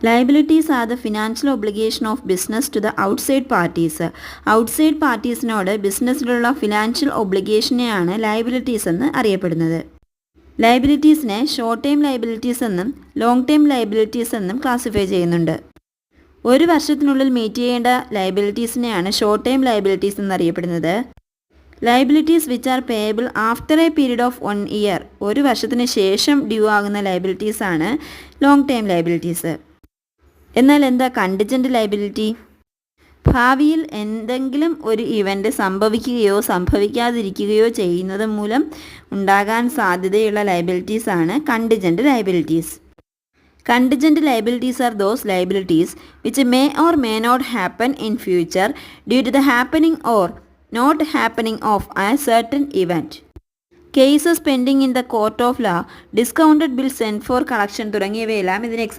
Liabilities are the financial obligation of business to the outside parties. Outside പാർട്ടീസിനോട് ബിസിനസ്സിലുള്ള financial ഒബ്ലിഗേഷനെയാണ് liabilities എന്ന് അറിയപ്പെടുന്നത്. ലയബിലിറ്റീസിനെ ഷോർട്ട് ടൈം ലയബിലിറ്റീസ് എന്നും ലോങ് ടൈം ലയബിലിറ്റീസ് എന്നും ക്ലാസിഫൈ ചെയ്യുന്നുണ്ട്. ഒരു വർഷത്തിനുള്ളിൽ മീറ്റ് ചെയ്യേണ്ട ലയബിലിറ്റീസിനെയാണ് ഷോർട്ട് ടൈം ലയബിലിറ്റീസ് എന്നറിയപ്പെടുന്നത്. Liabilities which are payable after a period of 1 year, ഒരു വർഷത്തിന് ശേഷം ഡ്യൂ ആകുന്ന ലയബിലിറ്റീസാണ് ലോങ് ടൈം ലയബിലിറ്റീസ്. എന്നാൽ എന്താ കണ്ടിജൻ്റ് ലയബിലിറ്റി? ഭാവിയിൽ എന്തെങ്കിലും ഒരു ഇവൻ്റ് സംഭവിക്കുകയോ സംഭവിക്കാതിരിക്കുകയോ ചെയ്യുന്നത് മൂലം ഉണ്ടാകാൻ സാധ്യതയുള്ള ലയബിലിറ്റീസാണ് contingent liabilities. Contingent liabilities are those liabilities which may or may not happen in future due to the happening or not happening of a certain event. Cases pending in the court of law, discounted bills sent for collection തുടങ്ങിയവയെല്ലാം ഇതിന്